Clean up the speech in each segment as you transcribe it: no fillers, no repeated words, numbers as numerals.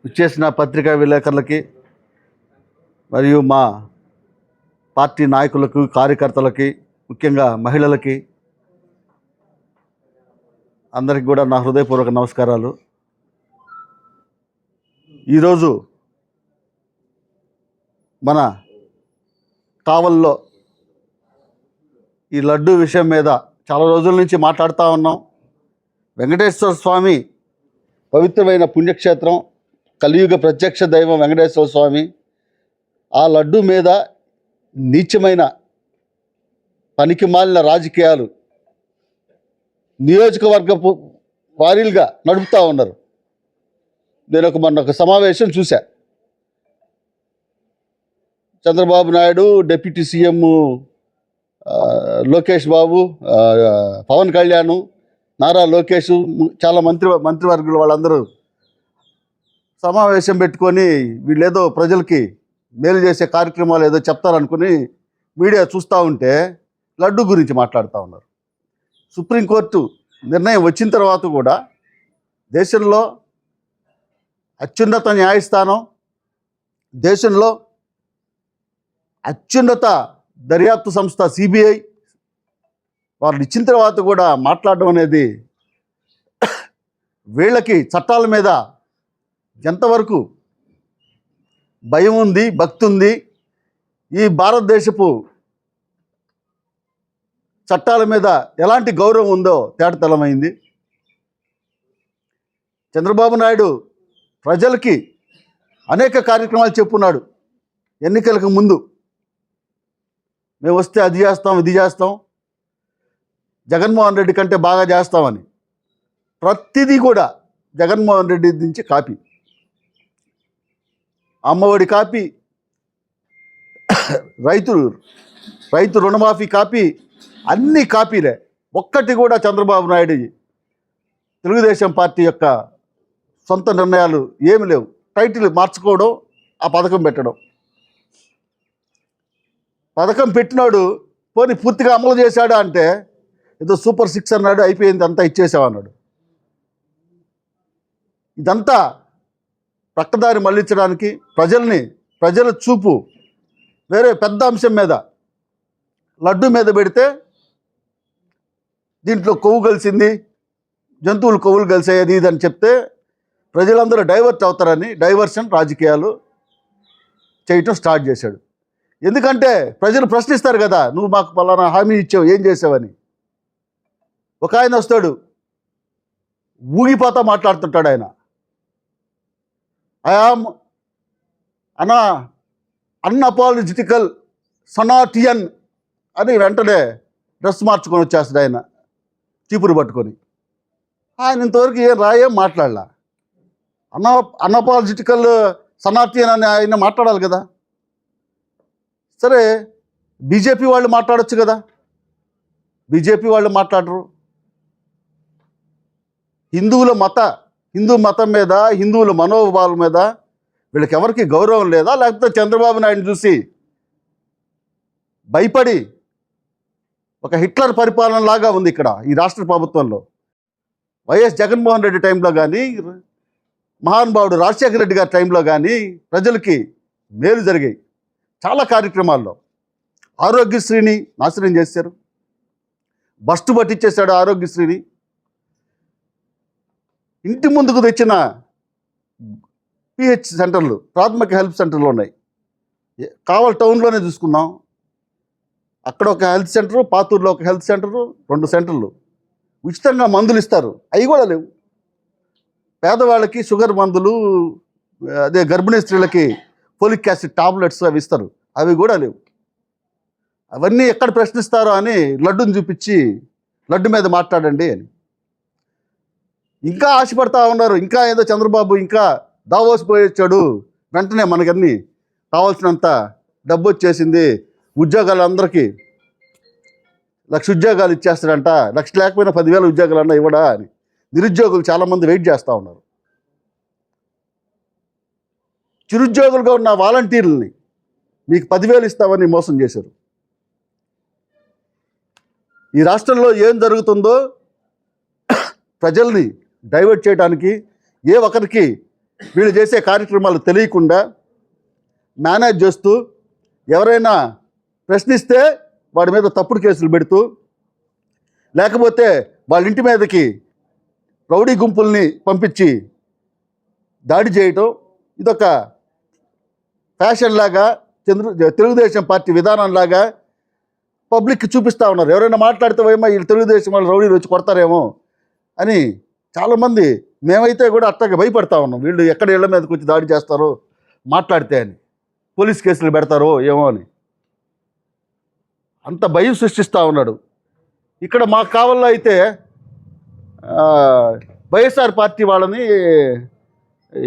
ఇచ్చేసిన పత్రికా విలేకరులకి మరియు మా పార్టీ నాయకులకు, కార్యకర్తలకి, ముఖ్యంగా మహిళలకి అందరికి కూడా నా హృదయపూర్వక నమస్కారాలు. ఈరోజు మన కావల్లో ఈ లడ్డు విషయం మీద చాలా రోజుల నుంచి మాట్లాడుతూ ఉన్నాం. వెంకటేశ్వర స్వామి పవిత్రమైన పుణ్యక్షేత్రం, కలియుగ ప్రత్యక్ష దైవం వెంకటేశ్వర స్వామి. ఆ లడ్డు మీద నీచమైన పనికి మాలిన రాజకీయాలు నియోజకవర్గపు వారీలుగా నడుపుతూ ఉన్నారు. నేను మొన్న ఒక సమావేశం చూశా. చంద్రబాబు నాయుడు, డిప్యూటీ సీఎం లోకేష్ బాబు, పవన్ కళ్యాణ్, నారా లోకేష్, చాలా మంత్రివర్గులు వాళ్ళందరూ సమావేశం పెట్టుకొని వీళ్ళేదో ప్రజలకి మేలు చేసే కార్యక్రమాలు ఏదో చెప్తారనుకుని మీడియా చూస్తూ ఉంటే లడ్డు గురించి మాట్లాడుతూ ఉన్నారు. సుప్రీంకోర్టు నిర్ణయం వచ్చిన తర్వాత కూడా దేశంలో అత్యున్నత న్యాయస్థానం, దేశంలో అత్యున్నత దర్యాప్తు సంస్థ సిబిఐ వాళ్ళు ఇచ్చిన తర్వాత కూడా మాట్లాడడం అనేది వీళ్ళకి చట్టాల మీద ఎంతవరకు భయం ఉంది, భక్తి ఉంది, ఈ భారతదేశపు చట్టాల మీద ఎలాంటి గౌరవం ఉందో తేటతెల్లమైంది. చంద్రబాబు నాయుడు ప్రజలకి అనేక కార్యక్రమాలు చెప్పున్నాడు. ఎన్నికలకు ముందు మేము వస్తే అది చేస్తాం, ఇది చేస్తాం, జగన్మోహన్ రెడ్డి కంటే బాగా చేస్తామని. ప్రతిదీ కూడా జగన్మోహన్ రెడ్డి నుంచి కాపీ. అమ్మఒడి కాపీ, రైతు రుణమాఫీ కాపీ, అన్నీ కాపీలే. ఒక్కటి కూడా చంద్రబాబు నాయుడు తెలుగుదేశం పార్టీ యొక్క సొంత నిర్ణయాలు ఏమి లేవు. టైటిల్ మార్చుకోవడం, ఆ పథకం పెట్టడం. పథకం పెట్టినాడు, పోనీ పూర్తిగా అమలు చేశాడా అంటే ఏదో సూపర్ 6 అన్నాడు, అయిపోయింది, అంతా ఇచ్చేసామన్నాడు. ఇదంతా పక్కదారి మళ్లించడానికి, ప్రజల చూపు వేరే పెద్ద అంశం మీద, లడ్డు మీద పెడితే దీంట్లో కొవ్వు కలిసింది, జంతువులు కొవ్వులు కలిసాయి ఇదని చెప్తే ప్రజలందరూ డైవర్ట్ అవుతారని డైవర్షన్ రాజకీయాలు చేయటం స్టార్ట్ చేశాడు. ఎందుకంటే ప్రజలు ప్రశ్నిస్తారు కదా, నువ్వు మాకు పలానా హామీ ఇచ్చావు, ఏం చేసావని. ఒక ఆయన వస్తాడు, ఊగిపోతా మాట్లాడుతుంటాడు. ఆయన ఐఆమ్ అన్అపాలజిటికల్ సనాటియన్ అని వెంటనే డ్రెస్ మార్చుకొని వచ్చేస్తాడు ఆయన, చీపురు పట్టుకొని. ఆయన ఇంతవరకు ఏం మాట్లాడలా. అన్అపాలజిటికల్ సనాటియన్ అని ఆయన మాట్లాడాలి కదా. సరే, బీజేపీ వాళ్ళు మాట్లాడచ్చు కదా, బీజేపీ వాళ్ళు మాట్లాడరు. హిందూ మతం మీద, హిందువుల మనోభావాల మీద వీళ్ళకి ఎవరికి గౌరవం లేదా? లేకపోతే చంద్రబాబు నాయుడు చూసి భయపడి ఒక హిట్లర్ పరిపాలన లాగా ఉంది ఇక్కడ ఈ రాష్ట్ర ప్రభుత్వంలో. వైఎస్ జగన్మోహన్ రెడ్డి టైంలో కానీ, మహానుభావుడు రాజశేఖర రెడ్డి గారి టైంలో కానీ ప్రజలకి మేలు జరిగాయి చాలా కార్యక్రమాల్లో. ఆరోగ్యశ్రీని నాశనం చేశారు, బస్టు పట్టించేశాడు ఆరోగ్యశ్రీని. ఇంటి ముందుకు తెచ్చిన పిహెచ్ సెంటర్లు, ప్రాథమిక హెల్త్ సెంటర్లు ఉన్నాయి. కావల్ టౌన్లోనే చూసుకున్నాం, అక్కడ ఒక హెల్త్ సెంటరు, పాతూరులో ఒక హెల్త్ సెంటరు, 2 సెంటర్లు. ఉచితంగా మందులు ఇస్తారు, అవి కూడా లేవు. పేదవాళ్ళకి షుగర్ మందులు, అదే గర్భిణీ స్త్రీలకి ఫోలిక్ యాసిడ్ టాబ్లెట్స్ అవి ఇస్తారు, అవి కూడా లేవు. అవన్నీ ఎక్కడ ప్రశ్నిస్తారో అని లడ్డుని చూపించి లడ్డు మీద మాట్లాడండి అని ఇంకా ఆశపడతా ఉన్నారు. ఇంకా ఏదో చంద్రబాబు ఇంకా దావోస్ పోయొచ్చాడు, వెంటనే మనకన్నీ కావాల్సినంత డబ్బు వచ్చేసింది, ఉద్యోగాలు అందరికీ 1,00,000 ఉద్యోగాలు ఇచ్చేస్తాడంట, 1,00,000 లేకపోయినా 10,000 ఉద్యోగాలు అన్నా ఇవ్వడా అని నిరుద్యోగులు చాలామంది వెయిట్ చేస్తూ ఉన్నారు. చిరుద్యోగులుగా ఉన్న వాలంటీర్లని మీకు 10,000 ఇస్తామని మోసం చేశారు. ఈ రాష్ట్రంలో ఏం జరుగుతుందో ప్రజల్ని డైవర్ట్ చేయడానికి ఏ ఒక్కరికి వీళ్ళు చేసే కార్యక్రమాలు తెలియకుండా మేనేజ్ చేస్తూ, ఎవరైనా ప్రశ్నిస్తే వాడి మీద తప్పుడు కేసులు పెడుతూ, లేకపోతే వాళ్ళ ఇంటి మీదకి రౌడీ గుంపుల్ని పంపించి దాడి చేయటం, ఇదొక ఫ్యాషన్ లాగా, తెలుగుదేశం పార్టీ విధానంలాగా పబ్లిక్కి చూపిస్తూ ఉన్నారు. ఎవరైనా మాట్లాడితే ఏమో వీళ్ళు తెలుగుదేశం వాళ్ళు రౌడీలు వచ్చి కొడతారేమో అని చాలామంది, మేమైతే కూడా అట్టగా భయపడతా ఉన్నాం. వీళ్ళు ఎక్కడ ఇళ్ల మీదకి వచ్చి దాడి చేస్తారో మాట్లాడితే అని, పోలీస్ కేసులు పెడతారో ఏమో అని అంత భయం సృష్టిస్తూ ఉన్నాడు. ఇక్కడ మాకు కావాలో అయితే వైఎస్ఆర్ పార్టీ వాళ్ళని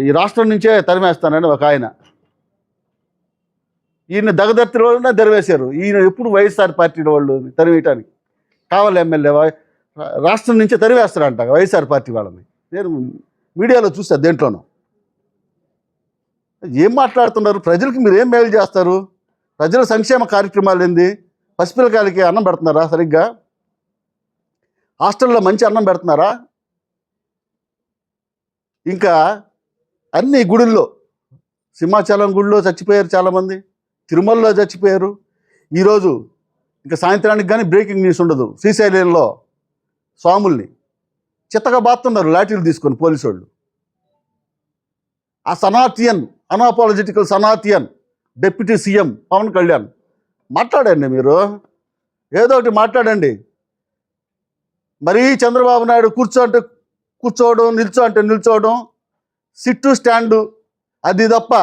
ఈ రాష్ట్రం నుంచే తరిమేస్తానని ఒక ఆయన, ఈయన దగదర్తి వాళ్ళనే తెరవేశారు. ఈయన ఎప్పుడు వైఎస్ఆర్ పార్టీ వాళ్ళు తరివేయటానికి కావాలి ఎమ్మెల్యే రాష్ట్రం నుంచే తరివేస్తారంట వైఎస్ఆర్ పార్టీ వాళ్ళని. నేను మీడియాలో చూసా, దేంట్లోనూ ఏం మాట్లాడుతున్నారు? ప్రజలకి మీరు ఏం మేలు చేస్తారు? ప్రజల సంక్షేమ కార్యక్రమాలు ఏంది? పసిపిల్లకాయలకి అన్నం పెడుతున్నారా? సరిగ్గా హాస్టల్లో మంచి అన్నం పెడుతున్నారా? ఇంకా అన్ని గుడుల్లో, సింహాచలం గుడిలో చచ్చిపోయారు చాలామంది, తిరుమలలో చచ్చిపోయారు. ఈరోజు ఇంకా సాయంత్రానికి కానీ బ్రేకింగ్ న్యూస్ ఉండదు. శ్రీశైలంలో స్వాముల్ని చిత్తగా బాతున్నారు లాఠీలు తీసుకొని పోలీసు వాళ్ళు. ఆ సనాథియన్, అన్అపాలజెటికల్ సనాథియన్ డిప్యూటీ సీఎం పవన్ కళ్యాణ్, మాట్లాడండి మీరు, ఏదో ఒకటి మాట్లాడండి. మరీ చంద్రబాబు నాయుడు కూర్చోవడం, నిల్చోవడం, సిట్టు స్టాండు, అది తప్ప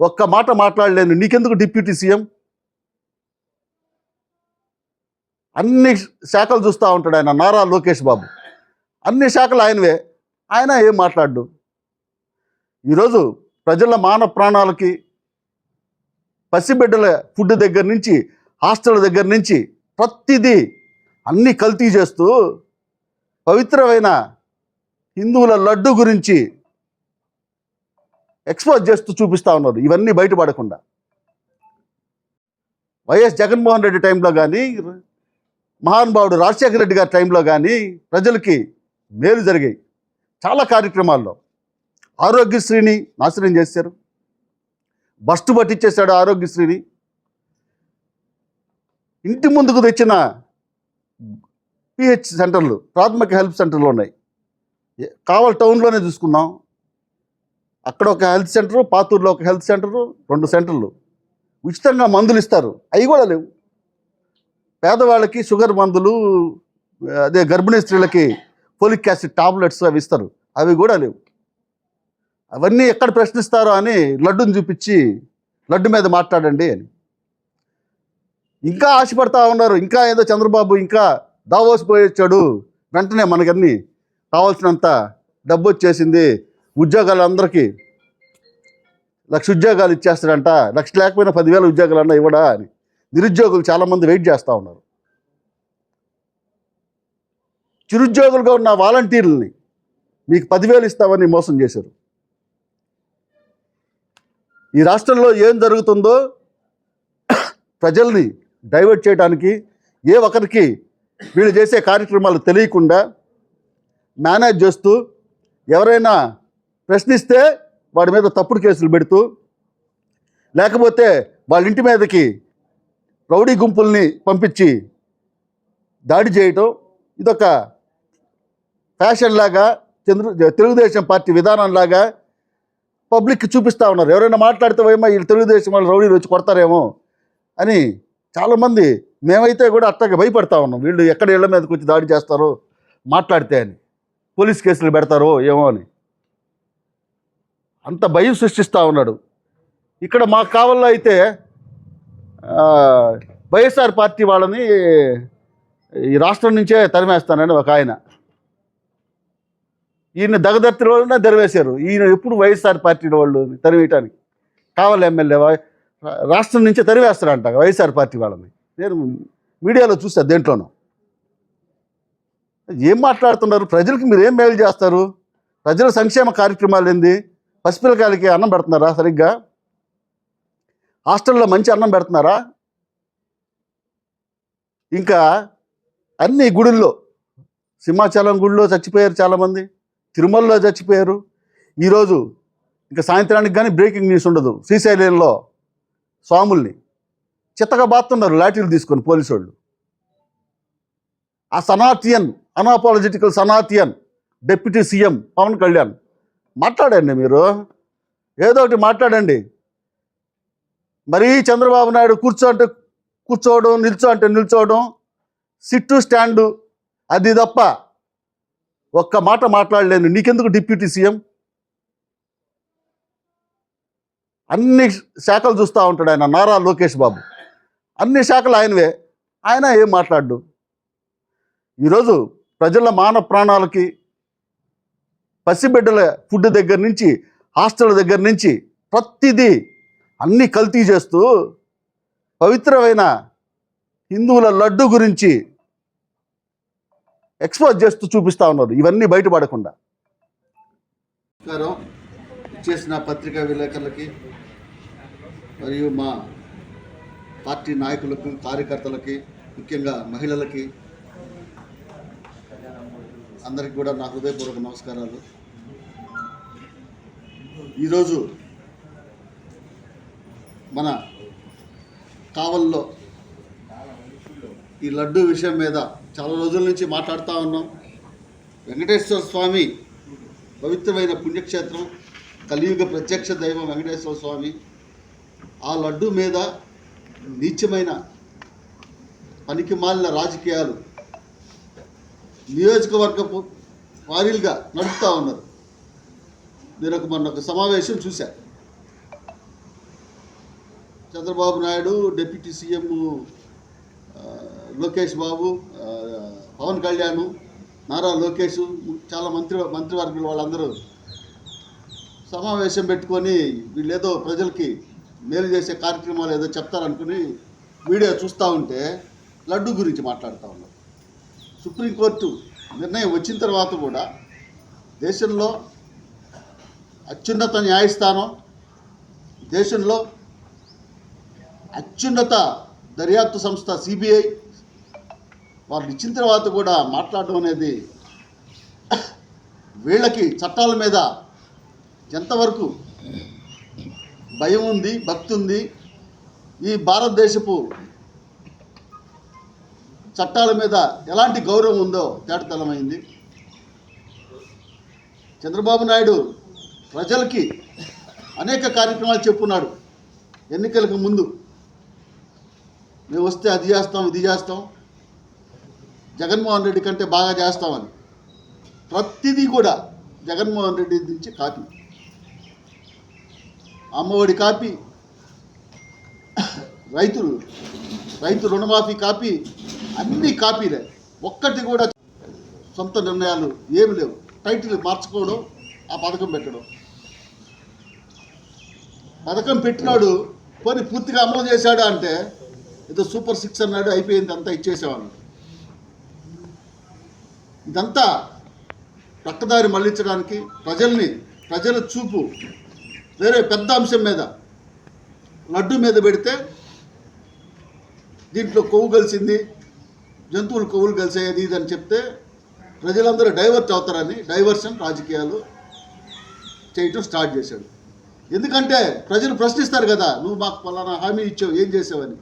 ఒక్క మాట మాట్లాడలేను. నీకెందుకు డిప్యూటీ సీఎం? అన్ని శాఖలు చూస్తూ ఉంటాడు ఆయన, నారా లోకేష్ బాబు. అన్ని శాఖలు ఆయనవే, ఆయన ఏం మాట్లాడు. ఈరోజు ప్రజల మాన ప్రాణాలకి, పసిబిడ్డల ఫుడ్ దగ్గర నుంచి, హాస్టల్ దగ్గర నుంచి ప్రతిదీ అన్నీ కల్తీ చేస్తూ పవిత్రమైన హిందువుల లడ్డు గురించి ఎక్స్పోజ్ చేస్తూ చూపిస్తూ ఉన్నారు. ఇవన్నీ బయటపడకుండా వైఎస్ జగన్మోహన్ రెడ్డి టైంలో కానీ, మహానుభావుడు రాజశేఖర రెడ్డి గారి టైంలో కానీ ప్రజలకి మేలు జరిగాయి చాలా కార్యక్రమాల్లో. ఆరోగ్యశ్రీని నాశనం చేశారు, బస్టు పట్టించేశాడు ఆరోగ్యశ్రీని. ఇంటి ముందుకు తెచ్చిన పిహెచ్ సెంటర్లు, ప్రాథమిక హెల్త్ సెంటర్లు ఉన్నాయి. కావాలి టౌన్లోనే చూసుకుందాం, అక్కడ ఒక హెల్త్ సెంటరు, పాతూరులో ఒక హెల్త్ సెంటరు, 2 సెంటర్లు ఉచితంగా మందులు ఇస్తారు. అవి కూడా లేవు. పేదవాళ్ళకి షుగర్ మందులు, అదే గర్భిణీ స్త్రీలకి ఫోలిక్ యాసిడ్ టాబ్లెట్స్ అవి ఇస్తారు, అవి కూడా లేవు. అవన్నీ ఎక్కడ ప్రశ్నిస్తారో అని లడ్డుని చూపించి లడ్డు మీద మాట్లాడండి అని ఇంకా ఆశపడతా ఉన్నారు. ఇంకా ఏదో చంద్రబాబు ఇంకా దావోస్ పోయొచ్చాడు, వెంటనే మనకన్నీ కావాల్సినంత డబ్బు వచ్చేసింది, ఉద్యోగాలు అందరికీ 1,00,000 ఉద్యోగాలు ఇచ్చేస్తాడంట, 1,00,000 లేకపోయినా 10,000 ఉద్యోగాలు అన్నా ఇవ్వడా అని నిరుద్యోగులు చాలామంది వెయిట్ చేస్తూ ఉన్నారు. చిరుద్యోగులుగా ఉన్న వాలంటీర్లని మీకు 10,000 ఇస్తామని మోసం చేశారు. ఈ రాష్ట్రంలో ఏం జరుగుతుందో ప్రజల్ని డైవర్ట్ చేయడానికి ఏ ఒక్కరికి వీళ్ళు చేసే కార్యక్రమాలు తెలియకుండా మేనేజ్ చేస్తూ, ఎవరైనా ప్రశ్నిస్తే వాడి మీద తప్పుడు కేసులు పెడుతూ, లేకపోతే వాళ్ళ ఇంటి మీదకి రౌడీ గుంపుల్ని పంపించి దాడి చేయటం, ఇదొక ఫ్యాషన్ లాగా, తెలుగుదేశం పార్టీ విధానంలాగా పబ్లిక్కి చూపిస్తూ ఉన్నారు. ఎవరైనా మాట్లాడితే ఏమో వీళ్ళు తెలుగుదేశం వాళ్ళు రౌడీలు వచ్చి కొడతారేమో అని చాలామంది, మేమైతే కూడా అట్టగా భయపడతా ఉన్నాం. వీళ్ళు ఎక్కడ ఇళ్ల మీదకి వచ్చి దాడి చేస్తారో మాట్లాడితే అని, పోలీస్ కేసులు పెడతారో ఏమో అని అంత భయం సృష్టిస్తూ ఉన్నాడు. ఇక్కడ మాకు కావాలో అయితే వైఎస్ఆర్ పార్టీ వాళ్ళని ఈ రాష్ట్రం నుంచే తరిమేస్తానని ఒక ఆయన, ఈయన దగదర్తి వాళ్ళనే తెరవేశారు. ఈయన ఎప్పుడు వైఎస్ఆర్ పార్టీ వాళ్ళు తరివేయటానికి కావాలి ఎమ్మెల్యే రాష్ట్రం నుంచే తరివేస్తారంట వైఎస్ఆర్ పార్టీ వాళ్ళని. నేను మీడియాలో చూసా, దేంట్లోనూ ఏం మాట్లాడుతున్నారు? ప్రజలకి మీరు ఏం మేలు చేస్తారు? ప్రజల సంక్షేమ కార్యక్రమాలు ఏంది? పసిపిల్లకాయలకి అన్నం పెడుతున్నారా? సరిగ్గా హాస్టల్లో మంచి అన్నం పెడుతున్నారా? ఇంకా అన్ని గుడుల్లో, సింహాచలం గుడిలో చచ్చిపోయారు చాలామంది, తిరుమలలో చచ్చిపోయారు. ఈరోజు ఇంకా సాయంత్రానికి కానీ బ్రేకింగ్ న్యూస్ ఉండదు. శ్రీశైలంలో స్వాముల్ని చిత్తగా బాతున్నారు లాఠీలు తీసుకొని పోలీసు వాళ్ళు. ఆ సనాతియన్, అన్అపాలజెటికల్ సనాతియన్ డిప్యూటీ సీఎం పవన్ కళ్యాణ్ మాట్లాడండి, మీరు ఏదో ఒకటి మాట్లాడండి. మరీ చంద్రబాబు నాయుడు కూర్చోంటే కూర్చోవడం, నిల్చో అంటే నిల్చోవడం, సిట్టు స్టాండు, అది తప్ప ఒక్క మాట మాట్లాడలేను. నీకెందుకు డిప్యూటీ సీఎం? అన్ని శాఖలు చూస్తూ ఉంటాడు ఆయన, నారా లోకేష్ బాబు. అన్ని శాఖలు ఆయనవే, ఆయన ఏం మాట్లాడు. ఈరోజు ప్రజల మాన ప్రాణాలకి, పసిబిడ్డల ఫుడ్ దగ్గర నుంచి, హాస్టల్ దగ్గర నుంచి ప్రతిదీ అన్నీ కల్తీ చేస్తూ పవిత్రమైన హిందువుల లడ్డు గురించి ఎక్స్పోజ్ చేస్తూ చూపిస్తూ ఉన్నారు, ఇవన్నీ బయటపడకుండా. చేసిన పత్రికా విలేకరులకి మరియు మా పార్టీ నాయకులకు, కార్యకర్తలకి, ముఖ్యంగా మహిళలకి అందరికి కూడా నా హృదయపూర్వక నమస్కారాలు. ఈరోజు మన కావల్లో ఈ లడ్డు విషయం మీద చాలా రోజుల నుంచి మాట్లాడుతూ ఉన్నాం. వెంకటేశ్వర స్వామి పవిత్రమైన పుణ్యక్షేత్రం, కలియుగ ప్రత్యక్ష దైవం వెంకటేశ్వర స్వామి. ఆ లడ్డు మీద నీచమైన పనికి మాలిన రాజకీయాలు నియోజకవర్గపు వారీలుగా నడుపుతూ ఉన్నారు. నేను మొన్న ఒక సమావేశం చూశా. చంద్రబాబు నాయుడు, డిప్యూటీ సీఎం లోకేష్ బాబు, పవన్ కళ్యాణ్, నారా లోకేష్, చాలా మంత్రివర్గులు వాళ్ళందరూ సమావేశం పెట్టుకొని వీళ్ళేదో ప్రజలకి మేలు చేసే కార్యక్రమాలు ఏదో చెప్తారనుకుని వీడియో చూస్తూ ఉంటే లడ్డు గురించి మాట్లాడుతూ ఉన్నారు. సుప్రీంకోర్టు నిర్ణయం వచ్చిన తర్వాత కూడా దేశంలో అత్యున్నత న్యాయస్థానం, దేశంలో అత్యున్నత దర్యాప్తు సంస్థ సిబిఐ వాళ్ళు ఇచ్చిన తర్వాత కూడా మాట్లాడడం అనేది వీళ్ళకి చట్టాల మీద ఎంతవరకు భయం ఉంది, భక్తి ఉంది, ఈ భారతదేశపు చట్టాల మీద ఎలాంటి గౌరవం ఉందో తేటతెల్లమైంది. చంద్రబాబు నాయుడు ప్రజలకి అనేక కార్యక్రమాలు చెప్పున్నాడు ఎన్నికలకు ముందు. మేము వస్తే అది చేస్తాం, ఇది చేస్తాం, జగన్మోహన్ రెడ్డి కంటే బాగా చేస్తామని. ప్రతిదీ కూడా జగన్మోహన్ రెడ్డి నుంచి కాపీ. అమ్మఒడి కాపీ, రైతు రుణమాఫీ కాపీ, అన్ని కాపీలే. ఒక్కటి కూడా సొంత నిర్ణయాలు ఏమి లేవు. టైటిల్ మార్చుకోవడం, ఆ పథకం పెట్టడం. పథకం పెట్టినాడు, పోనీ పూర్తిగా అమలు చేశాడు అంటే ఏదో సూపర్ 6 అన్నాడు, అయిపోయింది, అంతా ఇచ్చేసేవాళ్ళు. ఇదంతా పక్కదారి మళ్లించడానికి, ప్రజల చూపు వేరే పెద్ద అంశం మీద, లడ్డు మీద పెడితే దీంట్లో కొవ్వు కలిసింది, జంతువులు కొవ్వులు కలిసేది ఇది అని చెప్తే ప్రజలందరూ డైవర్ట్ అవుతారని డైవర్షన్ రాజకీయాలు చేయటం స్టార్ట్ చేశాడు. ఎందుకంటే ప్రజలు ప్రశ్నిస్తారు కదా, నువ్వు మాకు పలానా హామీ ఇచ్చావు, ఏం చేసావని.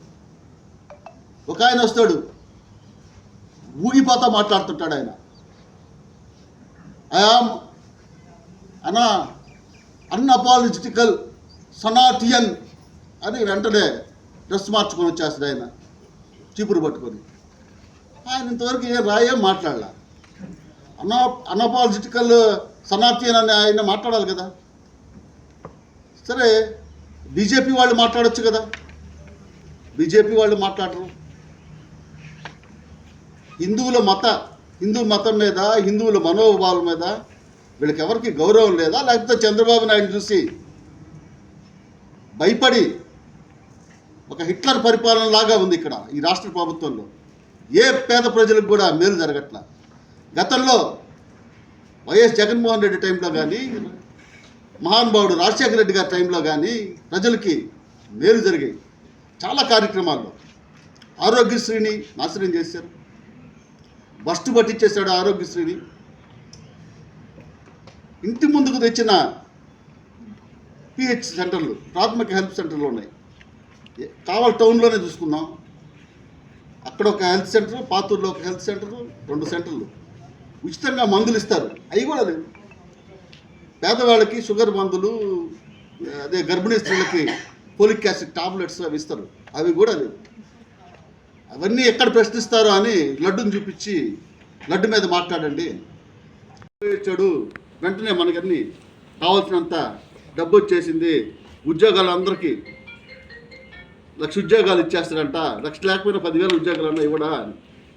ఒక ఆయన వస్తాడు, ఊగిపోతా మాట్లాడుతుంటాడు ఆయన. ఐఆమ్ అన్అపాలజెటికల్ సనాటియన్ అని వెంటనే డ్రెస్ మార్చుకొని వచ్చేస్తాడు ఆయన, చీపురు పట్టుకొని. ఆయన ఇంతవరకు ఏం రాయేం మాట్లాడాల. అన్అపాలజెటికల్ సనాటియన్ అని ఆయన మాట్లాడాలి కదా. సరే, బీజేపీ వాళ్ళు మాట్లాడొచ్చు కదా, బీజేపీ వాళ్ళు మాట్లాడరు. హిందూ మతం మీద, హిందువుల మనోభావాల మీద వీళ్ళకి ఎవరికి గౌరవం లేదా? లేకపోతే చంద్రబాబు నాయుడు చూసి భయపడి ఒక హిట్లర్ పరిపాలన లాగా ఉంది ఇక్కడ ఈ రాష్ట్ర ప్రభుత్వంలో. ఏ పేద ప్రజలకు కూడా మేలు జరగట్ల. గతంలో వైఎస్ జగన్మోహన్ రెడ్డి టైంలో కానీ, మహానుభావుడు రాజశేఖర రెడ్డి గారి టైంలో కానీ ప్రజలకి మేలు జరిగాయి చాలా కార్యక్రమాల్లో. ఆరోగ్యశ్రీని నాశనం చేశారు, బస్టు పట్టించేశాడు ఆరోగ్యశ్రీని. ఇంటి ముందుకు తెచ్చిన పిహెచ్ సెంటర్లు, ప్రాథమిక హెల్త్ సెంటర్లు ఉన్నాయి. కావాలి టౌన్లోనే చూసుకుందాం, అక్కడ ఒక హెల్త్ సెంటర్, పాతూరులో ఒక హెల్త్ సెంటరు, 2 సెంటర్లు ఉచితంగా మందులు ఇస్తారు. అవి కూడా లేవు. పేదవాళ్ళకి షుగర్ మందులు, అదే గర్భిణీ స్త్రీలకి ఫోలిక్ యాసిడ్ టాబ్లెట్స్ అవి ఇస్తారు, అవి కూడా లేవు. అవన్నీ ఎక్కడ ప్రశ్నిస్తారో అని లడ్డుని చూపించి లడ్డు మీద మాట్లాడండి ఇచ్చాడు. వెంటనే మనకన్నీ కావాల్సినంత డబ్బు వచ్చేసింది, ఉద్యోగాలు అందరికీ 1,00,000 ఉద్యోగాలు ఇచ్చేస్తారంట, 1,00,000 లేకపోయినా 10,000 ఉద్యోగాలు అన్నా ఇవ్వడా.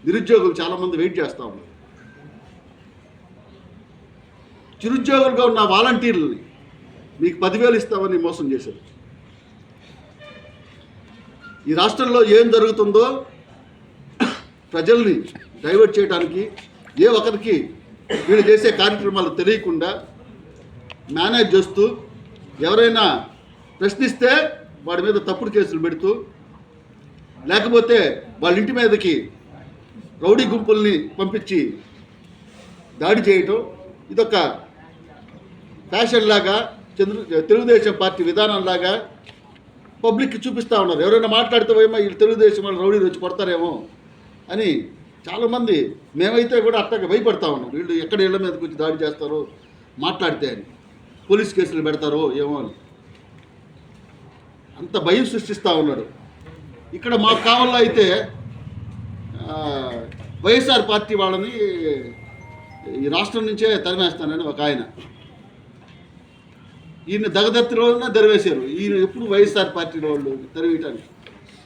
నిరుద్యోగులు చాలామంది వెయిట్ చేస్తూ ఉన్నారు. చిరుద్యోగులుగా ఉన్న వాలంటీర్లని మీకు 10,000 ఇస్తామని మోసం చేశారు. ఈ రాష్ట్రంలో ఏం జరుగుతుందో ప్రజల్ని డైవర్ట్ చేయడానికి, ఏ ఒక్కరికి వీళ్ళు చేసే కార్యక్రమాలు తెలియకుండా మేనేజ్ చేస్తూ, ఎవరైనా ప్రశ్నిస్తే వాడి మీద తప్పుడు కేసులు పెడుతూ, లేకపోతే వాళ్ళ ఇంటి మీదకి రౌడీ గుంపుల్ని పంపించి దాడి చేయటం, ఇదొక ఫ్యాషన్ లాగా, తెలుగుదేశం పార్టీ విధానంలాగా పబ్లిక్కి చూపిస్తూ ఉన్నారు. ఎవరైనా మాట్లాడితే ఏమో వీళ్ళు తెలుగుదేశం వాళ్ళు రౌడీలు వచ్చి కొడతారేమో అని చాలామంది, మేమైతే కూడా అట్టగా భయపడతా ఉన్నాం. వీళ్ళు ఎక్కడ ఇళ్ళ మీదకి వచ్చి దాడి చేస్తారో మాట్లాడితే అని, పోలీస్ కేసులు పెడతారో ఏమో అని అంత భయం సృష్టిస్తూ ఉన్నాడు. ఇక్కడ మాకు కావాలా అయితే వైఎస్ఆర్ పార్టీ వాళ్ళని ఈ రాష్ట్రం నుంచే తరిమేస్తానని ఒక ఆయన, ఈయన దగదత్తిలోనే తరివేశారు. ఈయన ఎప్పుడు వైఎస్ఆర్ పార్టీలో వాళ్ళు తరివేయటానికి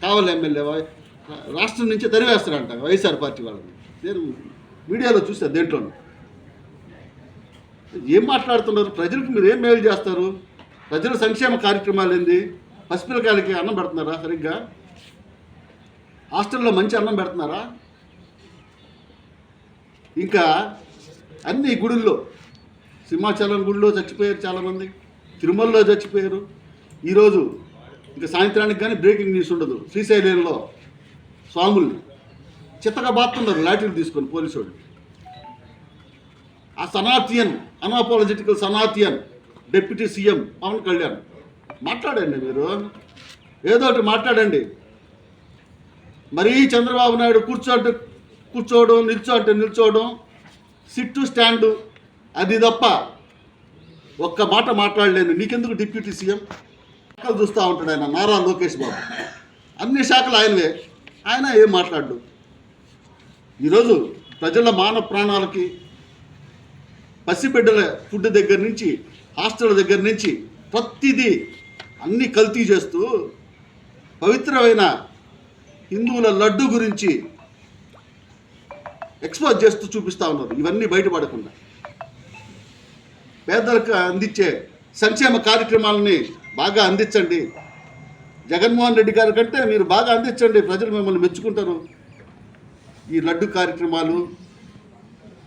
కావాలి ఎమ్మెల్యే రాష్ట్రం నుంచే తరివేస్తారంట వైఎస్ఆర్ పార్టీ వాళ్ళని. నేను మీడియాలో చూసాను. దేంట్లో ఏం మాట్లాడుతున్నారు? ప్రజలకు మీరు ఏం మేలు చేస్తారు? ప్రజల సంక్షేమ కార్యక్రమాలు ఏంది? పసిపిల్లకాయలకి అన్నం పెడుతున్నారా? సరిగ్గా హాస్టల్లో మంచి అన్నం పెడుతున్నారా? ఇంకా అన్ని గుడుల్లో, సింహాచలం గుడిలో చచ్చిపోయారు చాలామంది, తిరుమలలో చచ్చిపోయారు. ఈరోజు ఇంకా సాయంత్రానికి కానీ బ్రేకింగ్ న్యూస్ ఉండదు. శ్రీశైలంలో స్వాములు చిత్తగా బాతున్నారు లాఠీలు తీసుకొని పోలీసు వాళ్ళు. ఆ సనాథియన్, అన్అపాలజెటికల్ సనాథియన్ డిప్యూటీ సీఎం పవన్ కళ్యాణ్, మాట్లాడండి మీరు, ఏదో ఒకటి మాట్లాడండి. మరీ చంద్రబాబు నాయుడు కూర్చోవడం, నిల్చోవడం, సిట్టు స్టాండు, అది తప్ప ఒక్క మాట మాట్లాడలేను. నీకెందుకు డిప్యూటీ సీఎం? శాఖలు చూస్తూ ఉంటాడు ఆయన, నారా లోకేష్ బాబు. అన్ని శాఖలు ఆయనవే, ఆయన ఏం మాట్లాడు. ఈరోజు ప్రజల మానవ ప్రాణాలకి, పసిబిడ్డల ఫుడ్ దగ్గర నుంచి, హాస్టల్ దగ్గర నుంచి ప్రతిదీ అన్నీ కల్తీ చేస్తూ, పవిత్రమైన హిందువుల లడ్డు గురించి ఎక్స్పోజ్ చేస్తూ చూపిస్తూ ఉన్నారు. ఇవన్నీ బయటపడకుండా పేదలకు అందించే సంక్షేమ కార్యక్రమాలని బాగా అందించండి. జగన్మోహన్ రెడ్డి గారి కంటే మీరు బాగా అందించండి, ప్రజలు మిమ్మల్ని మెచ్చుకుంటారు. ఈ లడ్డు కార్యక్రమాలు,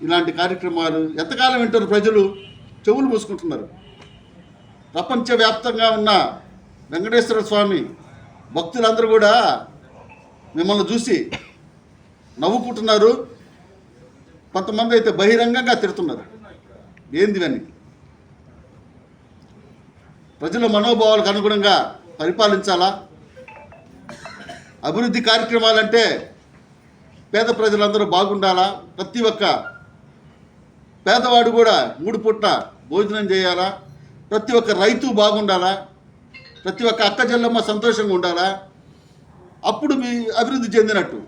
ఇలాంటి కార్యక్రమాలు ఎంతకాలం వింటారు ప్రజలు? చెవులు మూసుకుంటున్నారు. ప్రపంచవ్యాప్తంగా ఉన్న వెంకటేశ్వర స్వామి భక్తులందరూ కూడా మిమ్మల్ని చూసి నవ్వుకుంటున్నారు. కొంతమంది అయితే బహిరంగంగా తిడుతున్నారు. ఏందివని? ప్రజల మనోభావాలకు అనుగుణంగా పరిపాలించాలా? అభివృద్ధి కార్యక్రమాలంటే పేద ప్రజలందరూ బాగుండాలా? ప్రతి ఒక్క పేదవాడు కూడా 3 పూట్ల భోజనం చేయాలా? ప్రతి ఒక్క రైతు బాగుండాలా? ప్రతి ఒక్క అక్క చెల్లెమ్మ సంతోషంగా ఉండాలా? అప్పుడు మీ అభివృద్ధి చెందినట్టు.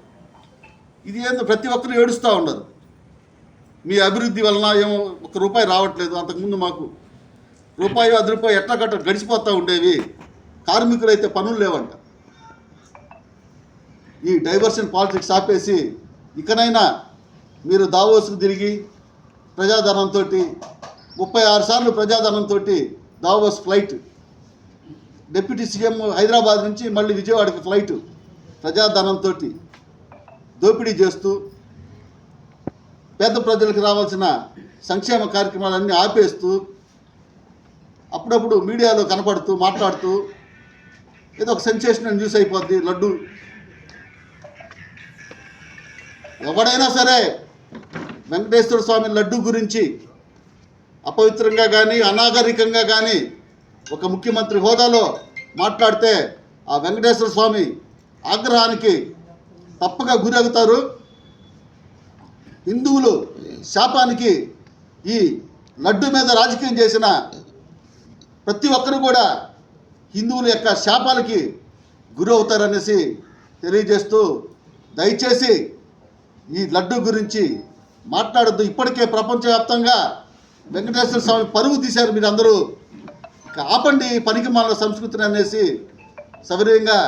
ఇది ఏందో ప్రతి ఒక్కరు ఏడుస్తూ ఉండదు. మీ అభివృద్ధి వలన ఏమో ₹1 రావట్లేదు, అంతకుముందు మాకు రూపాయి 10 రూపాయలు ఎట్లా గడిచిపోతూ ఉండేవి, కార్మికులు అయితే పనులు లేవంట. ఈ డైవర్షన్ పాలిటిక్స్ ఆపేసి ఇకనైనా మీరు దావోస్కు తిరిగి ప్రజాధనంతో 36 సార్లు ప్రజాధనంతో Davos flight, deputy CM Hyderabad నుంచి మళ్ళీ విజయవాడకి ఫ్లైట్ ప్రజాధనంతో దోపిడీ చేస్తూ పేద ప్రజలకు రావాల్సిన సంక్షేమ కార్యక్రమాలన్నీ ఆపేస్తూ అప్పుడప్పుడు మీడియాలో కనపడుతూ మాట్లాడుతూ ఏదో ఒక సెన్సేషనల్ న్యూస్ అయిపోద్ది లడ్డు. ఎవడైనా సరే వెంకటేశ్వర స్వామి లడ్డు గురించి అపవిత్రంగా కానీ అనాగరికంగా కానీ ఒక ముఖ్యమంత్రి హోదాలో మాట్లాడితే ఆ వెంకటేశ్వర స్వామి ఆగ్రహానికి తప్పక గురవుతారు. హిందువులు శాపానికి ఈ లడ్డు మీద రాజకీయం చేసిన ప్రతి ఒక్కరు కూడా హిందువుల యొక్క శాపాలకి గురవుతారనేసి తెలియజేస్తూ, దయచేసి ఈ లడ్డు గురించి మాట్లాడద్దు. ఇప్పటికే ప్రపంచవ్యాప్తంగా వెంకటేశ్వర స్వామి పరువు తీశారు. మీరు అందరూ ఆపండి పనికి మాలిన సంస్కృతిని అనేసి సవినయంగా